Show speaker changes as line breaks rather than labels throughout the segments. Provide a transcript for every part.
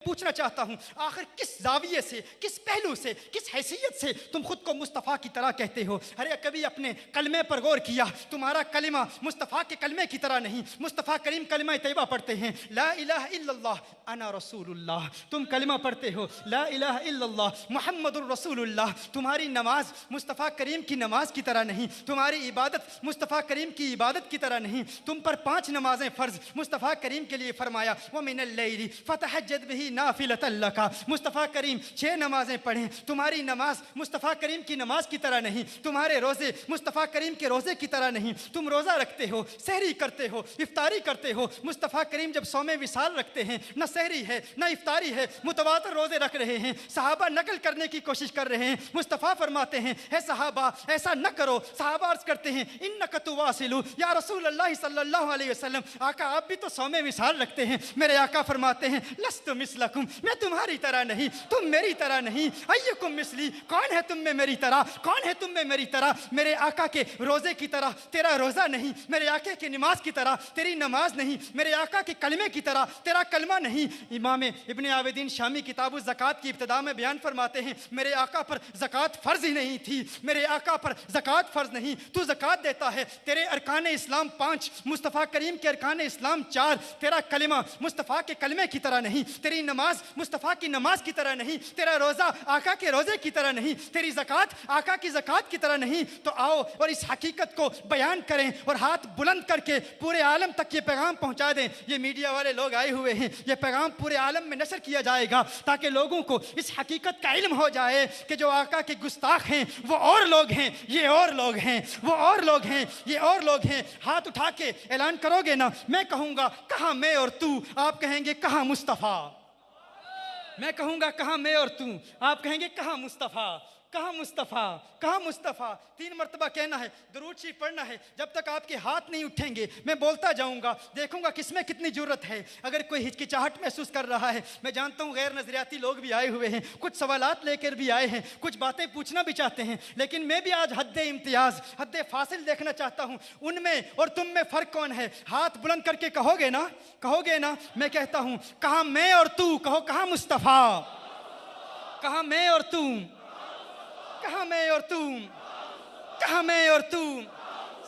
پوچھنا چاہتا ہوں آخر کس زاویے سے، کس پہلو سے، کس حیثیت سے تم خود کو مصطفیٰ کی طرح کہتے ہو؟ ارے کبھی اپنے کلمے پر غور کیا؟ تمہارا کلمہ مصطفیٰ کے کلمے کی طرح نہیں۔ مصطفیٰ کریم کلمہ طیبہ پڑھتے ہیں، لا الہ الا اللہ انا رسول اللہ۔ تم کلمہ پڑھتے ہو لا الہ الا اللہ محمد الرسول اللہ۔ تمہاری نماز مصطفیٰ کریم کی نماز کی طرح نہیں، تمہاری عبادت مصطفیٰ کریم کی عبادت کی طرح نہیں۔ تم پر 5 نمازیں فرض مصطفیٰ کریم کے لیے فرمایا وَمِنَ اللَّيْلِ فَتَهَجَّدْ بِهِ نَافِلَةً لَكَ۔ مصطفیٰ کریم 6 نمازیں پڑھیں۔ تمہاری نماز مصطفیٰ کریم کی نماز کی طرح نہیں، تمہارے روزے مصطفیٰ کریم کے روزے کی طرح نہیں۔ تم روزہ رکھتے ہو، سحری کرتے ہو، افطاری کرتے ہو۔ مصطفیٰ کریم جب صوم وصال رکھتے ہیں نہ سحری ہے نہ افطاری ہے، متواتر روزے رکھ رہے ہیں۔ صحابہ نقل کرنے کی کوشش کر رہے ہیں، مصطفیٰ فرماتے ہیں اے صحابہ ایسا نہ کرو۔ صحابہ عرض کرتے ہیں انک تواصل یا رسول اللہ صلی اللہ علیہ وسلم، آقا آپ بھی تو صوم وصال رکھتے ہیں۔ میرے آقا فرماتے ہیں لست مثلکم، میں تمہاری طرح نہیں، تم میری طرح نہیں۔ ایکم مثلی، کون ہے تم میں میری طرح، کون ہے تم میں میری طرح؟ میرے آقا کے روزے کی طرح تیرا روزہ نہیں، میرے آقا کی نماز کی طرح تیری نماز نہیں، میرے آقا کے کلمے کی طرح تیرا کلمہ نہیں۔ امام ابن عابدین شامی کتاب الزکوٰۃ کی ابتدا میں بیان فرماتے ہیں میرے آقا پر زکوٰۃ فرض ہی نہیں تھی، میرے آقا پر زکوٰۃ فرض نہیں، تو زکوٰۃ دیتا ہے۔ تیرے ارکان اسلام 5، مصطفیٰ کریم کے ارکان اسلام 4۔ تیرا کلمہ مصطفیٰ کے کلمے کی طرح نہیں، تیری نماز مصطفیٰ کی نماز کی طرح نہیں، تیرا روزہ آقا کے روزے کی طرح نہیں، تیری زکوٰۃ آقا کی زکوٰۃ کی طرح نہیں۔ تو آؤ اور اس حقیقت کو بیان کریں اور ہاتھ بلند کر کے پورے عالم تک یہ پیغام پہنچا دیں۔ یہ میڈیا والے لوگ آئے ہوئے ہیں، یہ پیغام پورے عالم میں نشر کیا جائے گا تاکہ لوگوں کو اس حقیقت کا علم ہو جائے کہ جو آقا کے گستاخ ہیں وہ اور لوگ ہیں، یہ اور لوگ ہیں، وہ اور لوگ ہیں، یہ اور لوگ ہیں۔ ہاتھ اٹھا کے اعلان کرو گے نا، میں کہوں گا کہاں میں اور تو، آپ کہیں گے کہاں مصطفیٰ۔ میں کہوں گا کہاں میں اور تو، آپ کہیں گے کہاں مصطفیٰ، کہاں مصطفیٰ، کہاں مصطفیٰ۔ 3 مرتبہ کہنا ہے، درود شریف پڑھنا ہے۔ جب تک آپ کے ہاتھ نہیں اٹھیں گے میں بولتا جاؤں گا، دیکھوں گا کس میں کتنی جرت ہے۔ اگر کوئی ہچکچاہٹ محسوس کر رہا ہے، میں جانتا ہوں غیر نظریاتی لوگ بھی آئے ہوئے ہیں، کچھ سوالات لے کر بھی آئے ہیں، کچھ باتیں پوچھنا بھی چاہتے ہیں، لیکن میں بھی آج حد امتیاز، حد فاصل دیکھنا چاہتا ہوں۔ ان میں اور تم میں فرق کون ہے؟ ہاتھ بلند کر کے کہو گے نا، کہو گے نا؟ میں کہتا ہوں کہاں میں اور تو، کہو کہاں مصطفیٰ، کہاں میں اور تو، کہاں میں اور تو، کہاں میں اور تو۔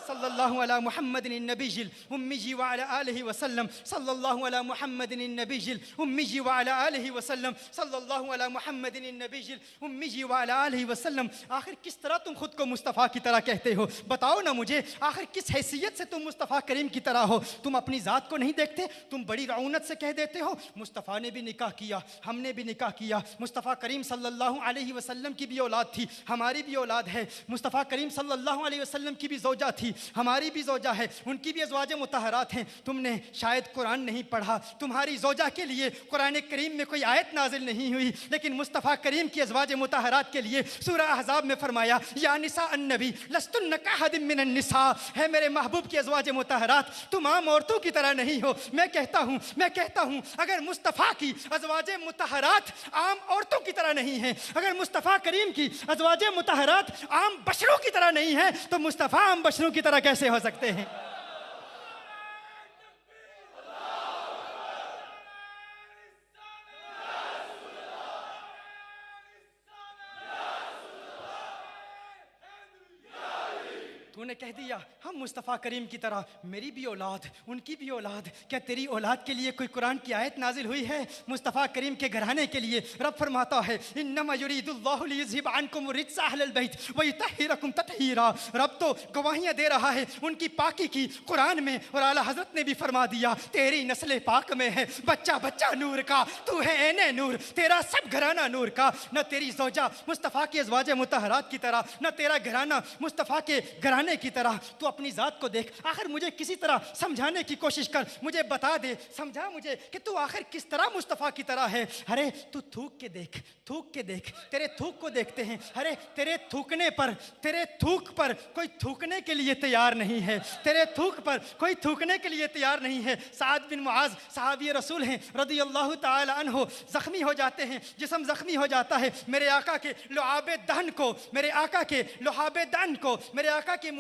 صلی اللہ علی محمد النبی الامی وعلی آلہ وسلم، صلی اللہ علی محمد النبی الامی وعلی آلہ وسلم، صلی اللہ علی محمد النبی الامی وعلی آلہ وسلم۔ آخر کس طرح تم خود کو مصطفیٰ کی طرح کہتے ہو؟ بتاؤ نا مجھے، آخر کس حیثیت سے تم مصطفیٰ کریم کی طرح ہو؟ تم اپنی ذات کو نہیں دیکھتے؟ تم بڑی رعونت سے کہہ دیتے ہو مصطفیٰ نے بھی نکاح کیا، ہم نے بھی نکاح کیا، مصطفیٰ کریم صلی اللہ علیہ وسلم کی بھی اولاد تھی، ہماری بھی اولاد ہے، مصطفیٰ کریم صلی اللہ علیہ وسلم کی بھی زوجہ تھی، ہماری بھی زوجہ ہے، ان کی بھی ازواج مطہرات ہیں۔ تم نے شاید قرآن نہیں پڑھا، تمہاری زوجہ کے لیے قرآن کریم میں کوئی آیت نازل نہیں ہوئی، لیکن مصطفیٰ کریم کی ازواج مطہرات کے لیے سورہ احزاب میں فرمایا یا نساء النبی لستن کاحد من النساء، ہے میرے محبوب کی ازواج مطہرات تم عام عورتوں کی طرح نہیں ہو۔ میں کہتا ہوں اگر مصطفیٰ کی ازواج مطہرات عام عورتوں کی طرح نہیں ہیں، اگر مصطفیٰ کریم کی ازواج مطہرات عام بشروں کی طرح نہیں ہیں، تو مصطفیٰ عام بشروں کی طرح کیسے ہو سکتے ہیں؟ تو نے کہہ دیا ہم مصطفیٰ کریم کی طرح، میری بھی اولاد، ان کی بھی اولاد، کیا تیری اولاد کے لیے کوئی قرآن کی آیت نازل ہوئی ہے؟ مصطفیٰ کریم کے گھرانے کے لیے رب فرماتا ہے انما یرید اللہ لیذھب عنکم الرجس اہل البیت ویطہرکم تطہیرا۔ رب تو گواہیاں دے رہا ہے ان کی پاکی کی قرآن میں، اور اعلیٰ حضرت نے بھی فرما دیا تیری نسل پاک میں ہے بچہ بچہ نور کا، تو ہے عین نور، تیرا سب گھرانہ نور کا۔ نہ تیری زوجہ مصطفیٰ کی ازواج مطہرات کی طرح، نہ تیرا گھرانہ مصطفیٰ کے گھرانے کی طرح۔ تو اپنی ذات کو دیکھ، آخر مجھے کسی طرح سمجھانے کی کوشش کر، مجھے بتا دے، سمجھا مجھے کہ تو آخر کس طرح مصطفیٰ کی طرح ہے۔ ارے تو تھوک کے دیکھ، تھوک کے دیکھ، تیرے تھوک کو دیکھتے ہیں، ارے تیرے تھوکنے پر، تیرے تھوک پر کوئی تھوکنے کے لیے تیار نہیں ہے، تیرے تھوک پر کوئی تھوکنے کے لیے تیار نہیں ہے۔ سعد بن معاذ صحابی رسول ہیں رضی اللہ تعالی عنہ، زخمی ہو جاتے ہیں، جسم زخمی ہو جاتا ہے، میرے آقا کے لعاب دہن کو، میرے آقا کے لعاب دہن کو، میرے آقا کے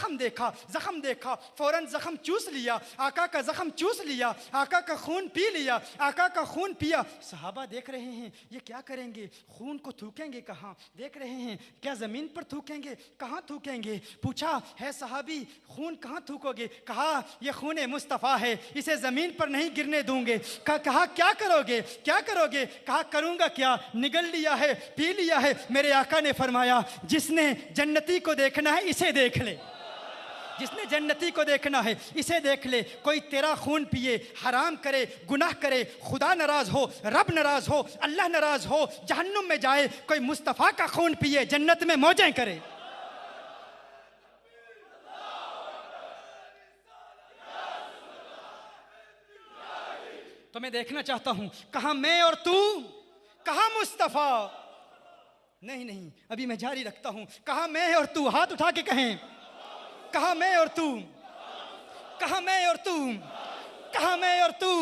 زخم دیکھا، زخم دیکھا، فوراً زخم چوس لیا، آقا کا زخم چوس لیا، آقا کا خون پی لیا، آقا کا خون پیا۔ صحابہ دیکھ رہے ہیں یہ کیا کریں گے، خون کو تھوکیں گے کہاں، دیکھ رہے ہیں کیا زمین پر تھوکیں گے، کہاں تھوکیں گے۔ پوچھا ہے صحابی خون کہاں تھوکو گے، کہا یہ خون مصطفیٰ ہے، اسے زمین پر نہیں گرنے دوں گے۔ کہا کیا کرو گے، کیا کرو گے، کہا کروں گا کیا، نگل لیا ہے، پی لیا ہے۔ میرے آقا نے فرمایا جس نے جنتی کو دیکھنا ہے اسے دیکھ لے، جس نے جنتی کو دیکھنا ہے اسے دیکھ لے۔ کوئی تیرا خون پیے، حرام کرے، گناہ کرے، خدا ناراض ہو، رب ناراض ہو، اللہ ناراض ہو، جہنم میں جائے، کوئی مصطفیٰ کا خون پیے جنت میں موجیں کرے۔ تو میں دیکھنا چاہتا ہوں کہاں میں اور تو، کہاں مصطفیٰ۔ نہیں نہیں ابھی میں جاری رکھتا ہوں، کہاں میں اور تو، ہاتھ اٹھا کے کہیں کہاں میں اور تو، کہاں میں اور تو، کہاں میں اور تو۔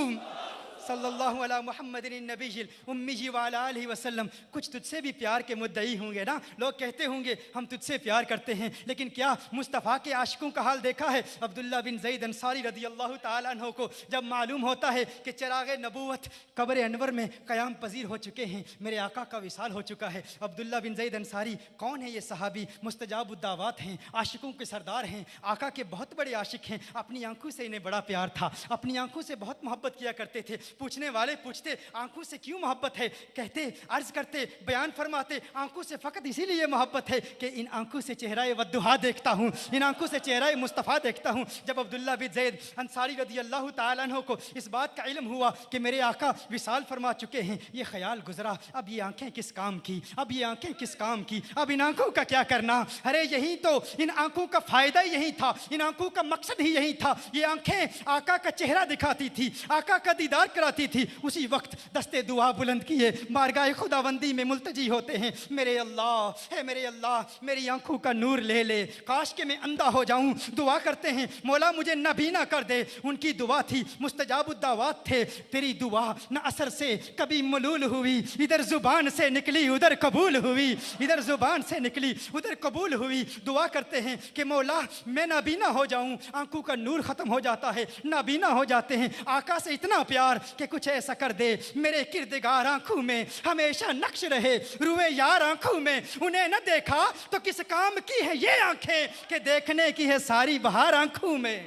صلی اللہ علیہ محمد النبی الامی وعلی آلہ وسلم۔ کچھ تجھ سے بھی پیار کے مدعی ہوں گے نا، لوگ کہتے ہوں گے ہم تجھ سے پیار کرتے ہیں، لیکن کیا مصطفیٰ کے عاشقوں کا حال دیکھا ہے؟ عبداللہ بن زید انصاری رضی اللہ تعالیٰ عنہ کو جب معلوم ہوتا ہے کہ چراغ نبوت قبر انور میں قیام پذیر ہو چکے ہیں، میرے آقا کا وصال ہو چکا ہے، عبداللہ بن زید انصاری کون ہے؟ یہ صحابی مستجاب الدعوات ہیں، عاشقوں کے سردار ہیں، آقا کے بہت بڑے عاشق ہیں، اپنی آنکھوں سے انہیں بڑا پیار تھا، اپنی آنکھوں سے بہت محبت کیا کرتے تھے۔ پوچھنے والے پوچھتے آنکھوں سے کیوں محبت ہے؟ کہتے، عرض کرتے، بیان فرماتے آنکھوں سے فقط اسی لیے محبت ہے کہ ان آنکھوں سے چہرہ والضحیٰ دیکھتا ہوں، ان آنکھوں سے چہرہ مصطفیٰ دیکھتا ہوں۔ جب عبداللہ بن زید انصاری رضی اللہ تعالیٰ عنہ کو اس بات کا علم ہوا کہ میرے آقا وصال فرما چکے ہیں، یہ خیال گزرا اب یہ آنکھیں کس کام کی، اب یہ آنکھیں کس کام کی، اب ان آنکھوں کا کیا کرنا؟ ارے یہی تو ان آنکھوں کا فائدہ یہی تھا، ان آنکھوں کا مقصد ہی یہی تھا۔ یہ آنکھیں آقا کا چہرہ دکھاتی تھی، آقا کا دیدار کراتی تھی۔ اسی وقت دستے دعا بلند کیے بارگاہ خداوندی میں ملتجی ہوتے ہیں، میرے اللہ، اے میرے اللہ میری آنکھوں کا نور لے لے، کاش کہ میں اندھا ہو جاؤں۔ دعا کرتے ہیں مولا مجھے نابینا کر دے۔ ان کی دعا تھی، مستجاب الدعوات تھے، تیری دعا نہ اثر سے کبھی ملول ہوئی، ادھر زبان سے نکلی ادھر قبول ہوئی، ادھر زبان سے نکلی ادھر قبول ہوئی۔ دعا کرتے ہیں کہ مولا میں نابینا ہو جاؤں، آنکھوں کا نور ختم ہو جاتا ہے، نابینا ہو جاتے ہیں۔ آقا سے اتنا پیار کہ کچھ ایسا کر دے میرے کردگار آنکھوں میں ہمیشہ نقش رہے، روئے یار آنکھوں میں انہیں نہ دیکھا تو کس کام کی ہے یہ آنکھیں کہ دیکھنے کی ہے ساری بہار آنکھوں میں۔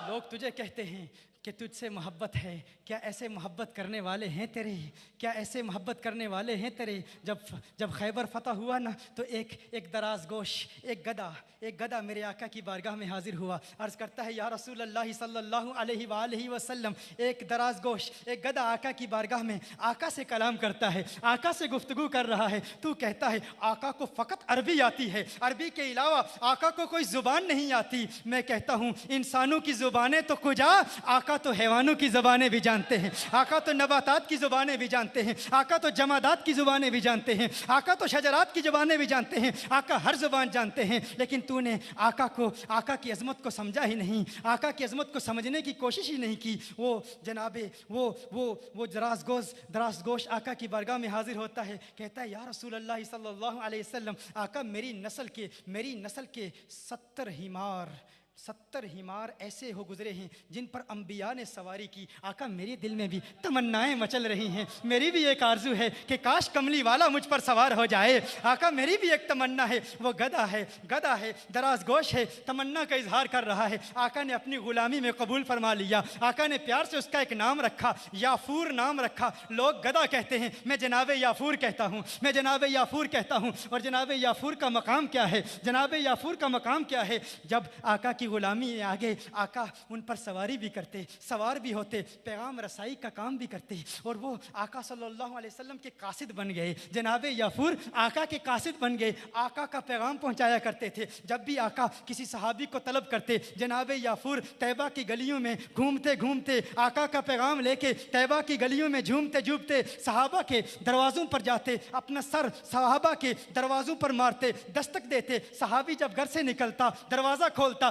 لوگ تجھے کہتے ہیں کہ تجھ سے محبت ہے، کیا ایسے محبت کرنے والے ہیں تیرے، کیا ایسے محبت کرنے والے ہیں تیرے؟ جب خیبر فتح ہوا نا تو ایک دراز گوش، ایک گدھا میرے آقا کی بارگاہ میں حاضر ہوا، عرض کرتا ہے یا رسول اللہ صلی اللہ علیہ وآلہ وسلم، ایک دراز گوش، ایک گدھا آقا کی بارگاہ میں آقا سے کلام کرتا ہے، آقا سے گفتگو کر رہا ہے، تو کہتا ہے آقا کو فقط عربی آتی ہے، عربی کے علاوہ آقا کو کوئی زبان نہیں آتی۔ میں کہتا ہوں انسانوں کی زبانیں تو کجا، آقا تو حیوانوں کی زبانیں بھی جانتے ہیں، آقا تو نباتات کی زبانیں بھی جانتے ہیں، آقا تو جمادات کی زبانیں بھی جانتے ہیں، آقا تو شجرات کی زبانیں بھی جانتے ہیں، آقا ہر زبان جانتے ہیں۔ لیکن تو نے آقا کی عظمت کو سمجھا ہی نہیں، آقا کی عظمت کو سمجھنے کی کوشش ہی نہیں کی۔ وہ جناب وہ دراز گوش آقا کی بارگاہ میں حاضر ہوتا ہے، کہتا ہے یا رسول اللہ صلی اللہ علیہ وسلم، آقا میری نسل کے 70 ہمار ایسے ہو گزرے ہیں جن پر انبیاء نے سواری کی، آقا میرے دل میں بھی تمنائیں مچل رہی ہیں، میری بھی ایک آرزو ہے کہ کاش کملی والا مجھ پر سوار ہو جائے، آقا میری بھی ایک تمنا ہے۔ وہ گدھا ہے، دراز گوش ہے، تمنا کا اظہار کر رہا ہے، آقا نے اپنی غلامی میں قبول فرما لیا، آقا نے پیار سے اس کا ایک نام رکھا، یافور نام رکھا۔ لوگ گدھا کہتے ہیں، میں جناب یافور کہتا ہوں، اور جناب یافور کا مقام کیا ہے؟ جناب یافور کا مقام کیا ہے؟ جب آقا کی غلامی میں آگے آقا ان پر سواری بھی کرتے، سوار بھی ہوتے، پیغام رسائی کا کام بھی کرتے، اور وہ آقا صلی اللہ علیہ وسلم کے قاصد بن گئے۔ جناب یافور آقا کے قاصد بن گئے، آقا کا پیغام پہنچایا کرتے تھے۔ جب بھی آقا کسی صحابی کو طلب کرتے، جناب یافور طیبہ کی گلیوں میں گھومتے آقا کا پیغام لے کے طیبہ کی گلیوں میں جھومتے صحابہ کے دروازوں پر جاتے، اپنا سر صحابہ کے دروازوں پر مارتے، دستک دیتے۔ صحابی جب گھر سے نکلتا، دروازہ کھولتا،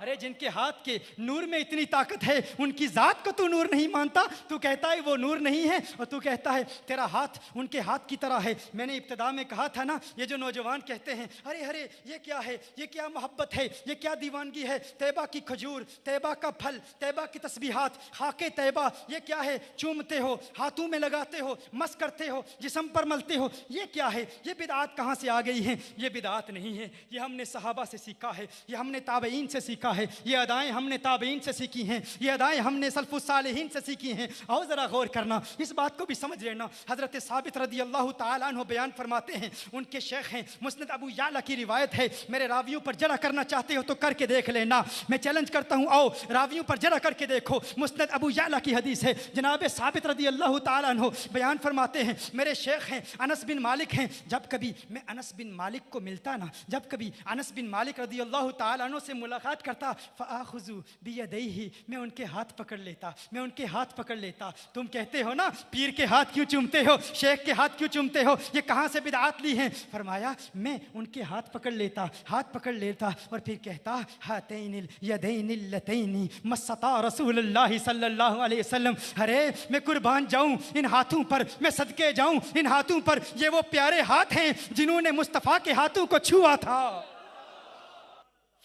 ارے جن کے ہاتھ کے نور میں اتنی طاقت ہے ان کی ذات کو تو نور نہیں مانتا، تو کہتا ہے وہ نور نہیں ہے، اور تو کہتا ہے تیرا ہاتھ ان کے ہاتھ کی طرح ہے۔ میں نے ابتدا میں کہا تھا نا، یہ جو نوجوان کہتے ہیں ارے ارے یہ کیا ہے، یہ کیا محبت ہے، یہ کیا دیوانگی ہے، طیبہ کی کھجور، طیبہ کا پھل، طیبہ کی تسبیحات، خاک طیبہ، یہ کیا ہے، چومتے ہو، ہاتھوں میں لگاتے ہو، مس کرتے ہو، جسم پر ملتے ہو، یہ کیا ہے، یہ بدعات کہاں سے آ گئی ہیں؟ یہ بدعات نہیں ہے، یہ ہم نے صحابہ سے سیکھا ہے، یہ ہم نے تابعین سے سیکھا ہے، یہ ادائیں ہم نے تابعین سے سیکھی ہیں، یہ ادائیں ہم نے سلف الصالحین سے سیکھی ہیں۔ اور ذرا غور کرنا، اس بات کو بھی سمجھ لینا، حضرت ثابت رضی اللہ تعالیٰ عنہ بیان فرماتے ہیں، ان کے شیخ ہیں، مسند ابو یعلا کی روایت ہے، میرے راویوں پر جرح کرنا چاہتے ہو تو کر کے دیکھ لینا، میں چیلنج کرتا ہوں، آؤ راویوں پر جرح کر کے دیکھو، مسند ابو یعلا کی حدیث ہے، جناب ثابت رضی اللہ تعالیٰ عنہ بیان فرماتے ہیں، میرے شیخ ہیں انس بن مالک ہیں، جب کبھی میں انس بن مالک کو ملتا نا، جب کبھی انس بن مالک رضی اللہ تعالیٰ عنہ سے ملاقات کرتا، فآخذ بیدیہ، میں ان کے ہاتھ پکڑ لیتا، میں ان کے ہاتھ پکڑ لیتا۔ تم کہتے ہو نا پیر کے ہاتھ کیوں چومتے ہو، شیخ کے ہاتھ کیوں چومتے ہو، یہ کہاں سے بدعات لی ہیں؟ فرمایا میں ان کے ہاتھ پکڑ لیتا، ہاتھ پکڑ لیتا، اور پھر کہتا ہاتین الیدین اللتین مستا رسول اللہ صلی اللہ علیہ وسلم، ارے میں قربان جاؤں ان ہاتھوں پر، میں صدقے جاؤں ان ہاتھوں پر، یہ وہ پیارے ہاتھ ہیں جنہوں نے مصطفیٰ کے ہاتھوں کو چھوا تھا۔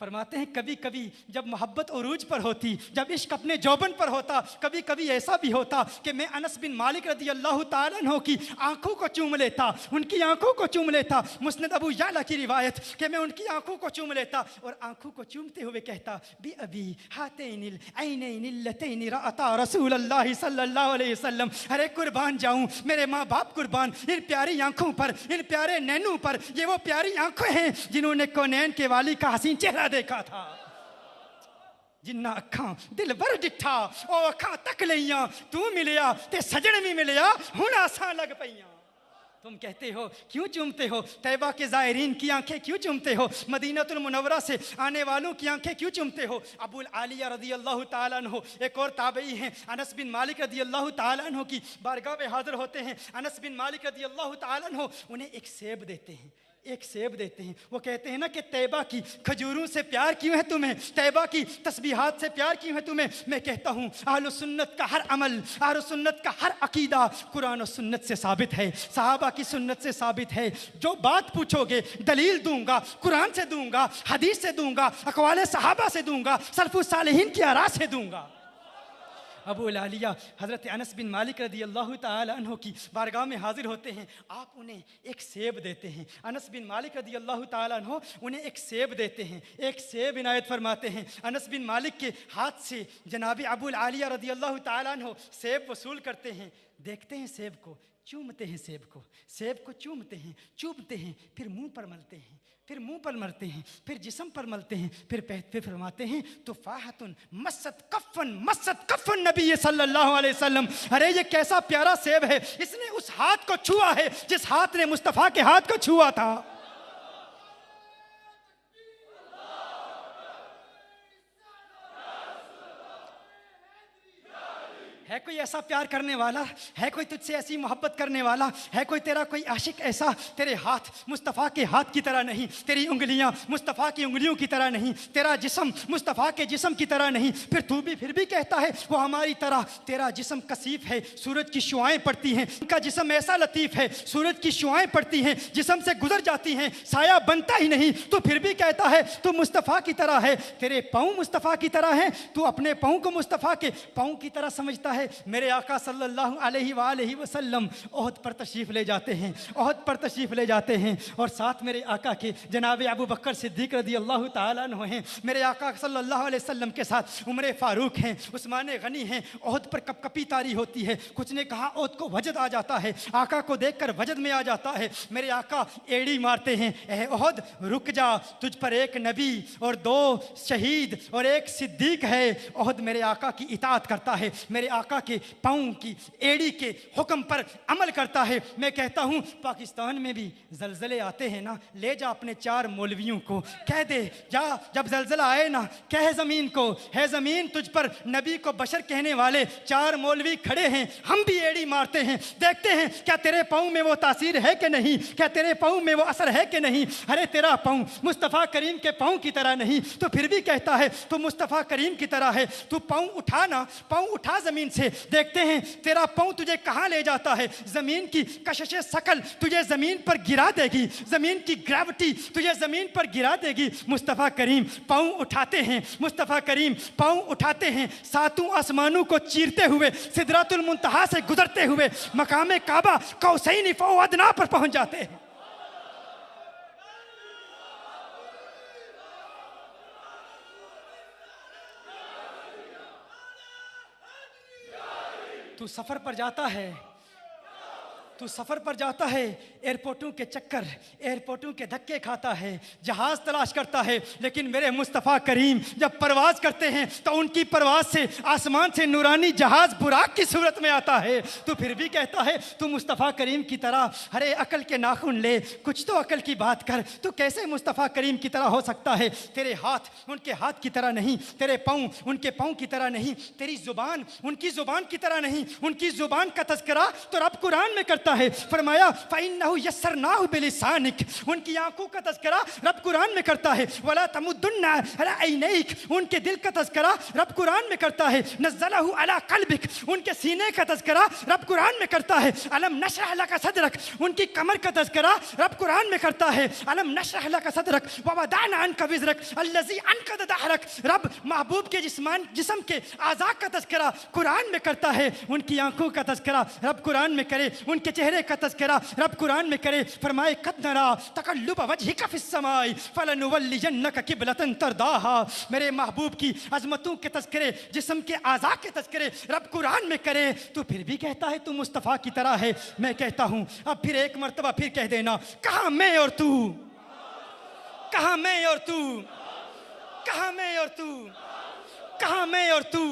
فرماتے ہیں کبھی کبھی جب محبت عروج پر ہوتی، جب عشق اپنے جوبن پر ہوتا، کبھی کبھی ایسا بھی ہوتا کہ میں انس بن مالک رضی اللہ تعالیٰ عنہ کی آنکھوں کو چوم لیتا، ان کی آنکھوں کو چوم لیتا، مسند ابو یعلا کی روایت کہ میں ان کی آنکھوں کو چوم لیتا اور آنکھوں کو چومتے ہوئے کہتا بی ابی ہاتین العینین اللتین رأتا رسول اللہ صلی اللہ علیہ وسلم، ارے قربان جاؤں میرے ماں باپ قربان ان پیاری آنکھوں پر، ان پیارے نینوں پر، یہ وہ پیاری آنکھیں ہیں جنہوں نے کونین کے والی کا حسین چہرہ دیکھا تھا۔ جنہ اکھاں دل بر ڈٹھا او اکھاں تک لیاں، تو ملیا تے سجن بھی ملیا ہن آساں لگ پیاں۔ تم کہتے ہو کیوں چومتے ہو، طیبہ کے زائرین کی آنکھیں کیوں چومتے ہو، مدینہ المنورہ سے آنے والوں کی آنکھیں کیوں چومتے ہو؟ ابو العالیہ رضی اللہ تعالیٰ عنہ ایک اور تابعی ہیں، انس بن مالک رضی اللہ تعالیٰ عنہ کی بارگاہ میں حاضر ہوتے ہیں۔ انس بن مالک رضی اللہ تعالیٰ عنہ انہیں ایک سیب دیتے ہیں، ایک سیب دیتے ہیں، وہ کہتے ہیں نا کہ طیبہ کی کھجوروں سے پیار کیوں ہے تمہیں، طیبہ کی تسبیحات سے پیار کیوں ہے تمہیں؟ میں کہتا ہوں اہل سنت کا ہر عمل، اہل سنت کا ہر عقیدہ قرآن و سنت سے ثابت ہے، صحابہ کی سنت سے ثابت ہے۔ جو بات پوچھو گے دلیل دوں گا، قرآن سے دوں گا، حدیث سے دوں گا، اقوال صحابہ سے دوں گا، سلف الصالحین کی آراء سے دوں گا۔ ابو العالیہ حضرت انس بن مالک رضی اللہ تعالیٰ عنہ کی بارگاہ میں حاضر ہوتے ہیں، آپ انہیں ایک سیب دیتے ہیں، انس بن مالک رضی اللہ تعالیٰ عنہ انہیں ایک سیب دیتے ہیں، ایک سیب عنایت فرماتے ہیں۔ انس بن مالک کے ہاتھ سے جناب ابو العالیہ رضی اللہ تعالیٰ عنہ سیب وصول کرتے ہیں، دیکھتے ہیں سیب کو، چومتے ہیں سیب کو چومتے ہیں، چومتے ہیں، پھر منہ پر ملتے ہیں، پھر منہ پر ملتے ہیں، پھر جسم پر ملتے ہیں، پھر فرماتے ہیں تفاحۃ مست کفن نبی صلی اللہ علیہ وسلم، ارے یہ کیسا پیارا سیب ہے، اس نے اس ہاتھ کو چھوا ہے جس ہاتھ نے مصطفیٰ کے ہاتھ کو چھوا تھا۔ ہے کوئی ایسا پیار کرنے والا، ہے کوئی تجھ سے ایسی محبت کرنے والا، ہے کوئی تیرا کوئی عاشق ایسا؟ تیرے ہاتھ مصطفیٰ کے ہاتھ کی طرح نہیں، تیری انگلیاں مصطفیٰ کی انگلیوں کی طرح نہیں، تیرا جسم مصطفیٰ کے جسم کی طرح نہیں، پھر بھی کہتا ہے وہ ہماری طرح، تیرا جسم کثیف ہے، سورج کی شعائیں پڑتی ہیں، ان کا جسم ایسا لطیف ہے، سورج کی شعائیں پڑتی ہیں، جسم سے گزر جاتی ہیں، سایہ بنتا ہی نہیں، تو پھر بھی کہتا ہے تو مصطفیٰ کی طرح ہے، تیرے پاؤں مصطفیٰ کی طرح ہیں، تو اپنے پاؤں کو مصطفیٰ کے پاؤں کی طرح سمجھتا ہے۔ میرے آقا صلی اللہ علیہ وآلہ وسلم احد پر تشریف لے جاتے ہیں، اور ساتھ میرے آقا کے جناب ابو بکر صدیق رضی اللہ تعالیٰ عنہ ہیں، میرے آقا صلی اللہ علیہ وسلم کے ساتھ عمر فاروق ہیں، عثمان غنی ہیں۔ احد پر کپ کپی طاری ہوتی ہے، کچھ نے کہا احد کو وجد آ جاتا ہے، آقا کو دیکھ کر وجد میں آ جاتا ہے، میرے آقا ایڑی مارتے ہیں، اے احد رک جا، تجھ پر ایک نبی اور 2 شہید اور 1 صدیق ہے۔ احد میرے آقا کی اطاعت کرتا ہے، میرے آقا آقا کے پاؤں کی ایڑی کے حکم پر عمل کرتا ہے. میں کہتا ہوں پاکستان میں بھی زلزلے آتے ہیں نا, لے جا اپنے 4 مولویوں کو, کہہ دے جا جب زلزلہ آئے نا, کہہ زمین کو, ہے زمین تجھ پر نبی کو بشر کہنے والے 4 مولوی کھڑے ہیں, ہم بھی ایڑی مارتے ہیں, دیکھتے ہیں کیا تیرے پاؤں میں وہ تاثیر ہے کہ نہیں, کیا تیرے پاؤں میں وہ اثر ہے کہ نہیں. ارے تیرا پاؤں مصطفیٰ کریم کے پاؤں کی طرح نہیں, تو پھر بھی کہتا ہے تو مصطفیٰ کریم کی طرح ہے. تو پاؤں اٹھا نا, پاؤں اٹھا زمین سے, دیکھتے ہیں تیرا پاؤں تجھے کہاں لے جاتا ہے. زمین کی کشش ثقل تجھے زمین پر گرا دے گی, زمین کی گریوٹی تجھے زمین پر گرا دے گی. مصطفیٰ کریم پاؤں اٹھاتے ہیں, مصطفیٰ کریم پاؤں اٹھاتے ہیں, 7 آسمانوں کو چیرتے ہوئے, سدرۃ المنتہا سے گزرتے ہوئے مقام کعبہ قوسین فو ادنیٰ پر پہنچ جاتے ہیں. تو سفر پر جاتا ہے, تو سفر پر جاتا ہے, ایئرپورٹوں کے چکر, ایئرپورٹوں کے دھکے کھاتا ہے, جہاز تلاش کرتا ہے, لیکن میرے مصطفیٰ کریم جب پرواز کرتے ہیں تو ان کی پرواز سے آسمان سے نورانی جہاز براق کی صورت میں آتا ہے. تو پھر بھی کہتا ہے تو مصطفیٰ کریم کی طرح, ارے عقل کے ناخن لے, کچھ تو عقل کی بات کر, تو کیسے مصطفیٰ کریم کی طرح ہو سکتا ہے. تیرے ہاتھ ان کے ہاتھ کی طرح نہیں, تیرے پاؤں ان کے پاؤں کی طرح نہیں, تیری زبان ان کی زبان کی طرح نہیں. ان کی زبان کا تذکرہ تو رب قرآن میں کرتا ہے, فرمایا فَإِنَّهُ يَسَّرْنَاهُ بِلِسَانِكَ, ان کی آنکھوں کا تذکرہ رب قرآن میں کرتا ہے. وَلَا تَمُدُّنَّ عَلَىٰ عَيْنَيْكَ, ان کے دل کا تذکرہ رب قرآن میں کرتا ہے. نَزَّلَهُ عَلَىٰ قَلْبِكَ, ان کے سینے کا تذکرہ رب قرآن میں کرتا ہے. أَلَمْ نَشْرَحْ لَكَ صَدْرَكَ, ان کی کمر کا تذکرہ رب قرآن میں کرتا ہے. أَلَمْ نَشْرَحْ لَكَ صَدْرَكَ وَوَضَعْنَا عَنْكَ وِزْرَكَ الَّذِي أَنقَضَ ظَهْرَكَ, رب محبوب کے جسم کے اعضاء کا تذکرہ قرآن میں کرتا ہے. ان کی آنکھوں کا تذکرہ رب قرآن میں کرے, ان کے چہرے کا تذکرہ رب قرآن میں کرے. فرمائے قد نرا تقلب وجهك في السماء فلنولینک قبلة ترضاها, میرے محبوب کی عظمتوں کے تذکرے, جسم کے اعضاء کے تذکرے رب قرآن میں کرے. تو پھر بھی کہتا ہے تو مصطفیٰ کی طرح ہے. میں کہتا ہوں اب پھر ایک مرتبہ پھر کہہ دینا, کہاں میں اور تو, کہاں میں اور تو, کہاں میں اور تو, کہاں میں اور تو,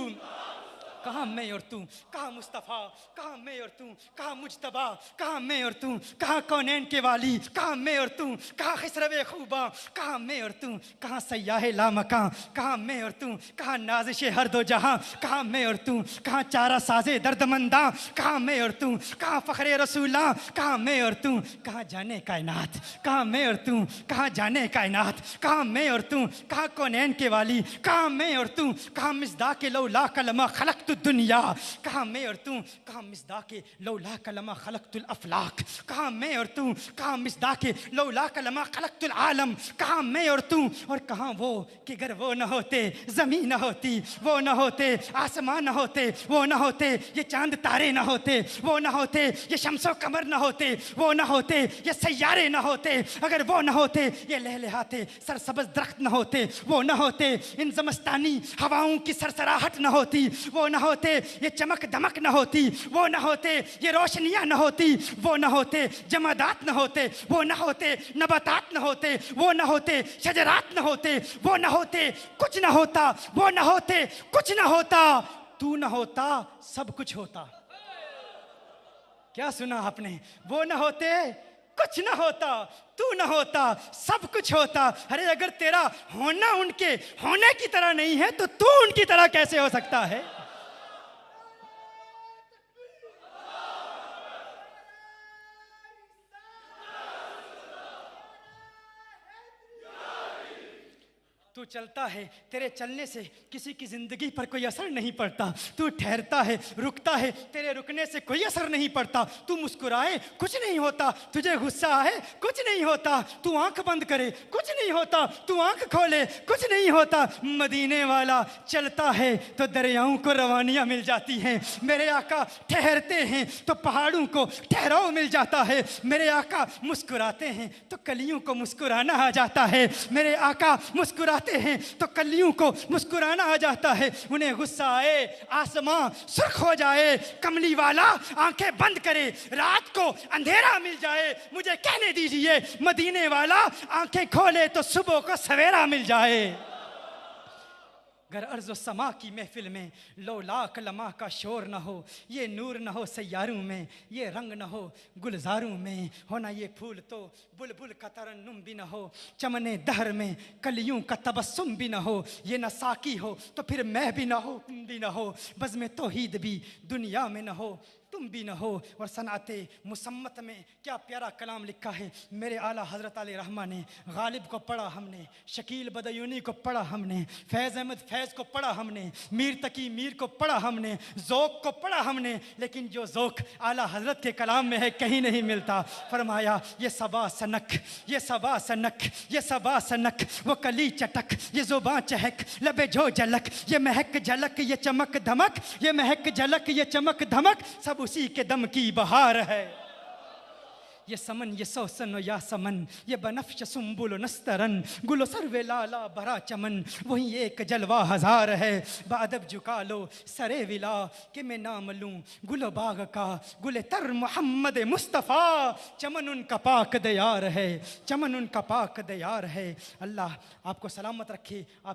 کہاں میں اور تو, کہاں مصطفیٰ, کہاں میں اور تو, کہاں مجتبیٰ, کہاں میں اور تو, کہاں کونین کے والی, کہاں میں اور تو, کہاں خسرو خوباں, کہاں میں اور تو, کہاں سیاح لامکاں, کہاں میں اور تو, کہاں نازش ہر دو جہاں, کہاں میں اور تو, کہاں چارہ ساز درد منداں, کہاں میں اور تو, کہاں فخر رسولاں, کہاں میں اور تو, کہاں جانے کائنات, کہاں میں اور تو, کہاں جانے کائنات, کہاں میں اور تو, کہاں کونین کے والی, کہاں میں اور تو, کہاں مصداق لولاک لما خلقت الدنیا, کہاں میں اور تو, کہاں مصداق لولاک لما خلقت الافلاک, کہاں میں اور تو, کہاں مصداق لولاک لما خلقت العالم, کہاں میں اور تو, اور کہاں وہ کہ اگر وہ نہ ہوتے زمین نہ ہوتی, وہ نہ ہوتے آسمان نہ ہوتے, وہ نہ ہوتے یہ چاند تارے نہ ہوتے, وہ نہ ہوتے یہ شمس و قمر نہ ہوتے, وہ نہ ہوتے یہ سیارے نہ ہوتے, اگر وہ نہ ہوتے یہ لہلہاتے سرسبز درخت نہ ہوتے, وہ نہ ہوتے ان زمستانی ہواؤں کی سرسراہٹ نہ ہوتی, وہ نہ ہوتے یہ چمک دمک نہ ہوتی, وہ نہ ہوتے یہ روشنیاں نہ ہوتی, وہ نہ ہوتے جمادات نہ ہوتے, وہ نہ ہوتے نباتات نہ ہوتے, وہ نہ ہوتے شجرات نہ ہوتے, وہ نہ ہوتے کچھ نہ ہوتا, وہ نہ ہوتے کچھ نہ ہوتا, تو نہ ہوتا سب کچھ ہوتا. کیا سنا آپ نے؟ وہ نہ ہوتے کچھ نہ ہوتا, تو نہ ہوتا سب کچھ ہوتا. ارے اگر تیرا ہونا ان کے ہونے کی طرح نہیں ہے تو تو ان کی طرح کیسے ہو سکتا ہے؟ تو چلتا ہے, تیرے چلنے سے کسی کی زندگی پر کوئی اثر نہیں پڑتا, تو ٹھہرتا ہے, رکتا ہے, تیرے رکنے سے کوئی اثر نہیں پڑتا, تو مسکرائے کچھ نہیں ہوتا, تجھے غصہ آئے کچھ نہیں ہوتا, تو آنکھ بند کرے کچھ نہیں ہوتا, تو آنکھ کھولے کچھ نہیں ہوتا. مدینے والا چلتا ہے تو دریاؤں کو روانیاں مل جاتی ہیں, میرے آقا ٹھہرتے ہیں تو پہاڑوں کو ٹھہراؤ مل جاتا ہے, میرے آقا مسکراتے ہیں تو کلیوں کو مسکرانا آ جاتا ہے, میرے آقا مسکراتے ہیں تو کلیوں کو مسکرانا آ جاتا ہے. انہیں غصہ آئے آسمان سرخ ہو جائے, کملی والا آنکھیں بند کرے رات کو اندھیرا مل جائے, مجھے کہنے دیجئے مدینے والا آنکھیں کھولے تو صبح کو سویرا مل جائے. گر ارض و سما کی محفل میں لو لاکھ لمحہ کا شور نہ ہو، یہ نور نہ ہو سیاروں میں، یہ رنگ نہ ہو گلزاروں میں، ہونا یہ پھول تو بلبل کا ترنم بھی نہ ہو، چمن دہر میں کلیوں کا تبسم بھی نہ ہو، یہ نہ ساقی ہو تو پھر میں بھی نہ ہو، تم بھی نہ ہو، بزم توحید بھی دنیا میں نہ ہو، تم بھی نہ ہو۔ اور صنعت مسمت میں کیا پیارا کلام لکھا ہے میرے اعلیٰ حضرت علیہ رحمہ نے۔ غالب کو پڑھا ہم نے، شکیل بدیونی کو پڑھا ہم نے، فیض احمد فیض کو پڑھا ہم نے، میر تقی میر کو پڑھا ہم نے، ذوق کو پڑھا ہم نے، لیکن جو ذوق اعلیٰ حضرت کے کلام میں ہے کہیں نہیں ملتا۔ فرمایا یہ صبا سنک، یہ صبا سنک، یہ صبا سنک، وہ کلی چٹک، یہ زباں چہک، لبے جو جھلک، یہ مہک جھلک، یہ چمک دھمک، یہ مہک جھلک، یہ چمک دھمک، سب اسی کے دم کی بہار ہے۔ یہ سمن یہ سوسن و یا سمن، یہ بنفش سنبل و نسترن، گل و سرو لالا برا چمن، وہی ایک جلوہ ہزار ہے۔ بادب جھکا لو سرے ولا کہ میں نام لوں گل و باغ کا، گل تر محمد مصطفیٰ، چمن ان کا پاک دیار ہے، چمن ان کا پاک دیار ہے۔ اللہ آپ کو سلامت رکھے، آپ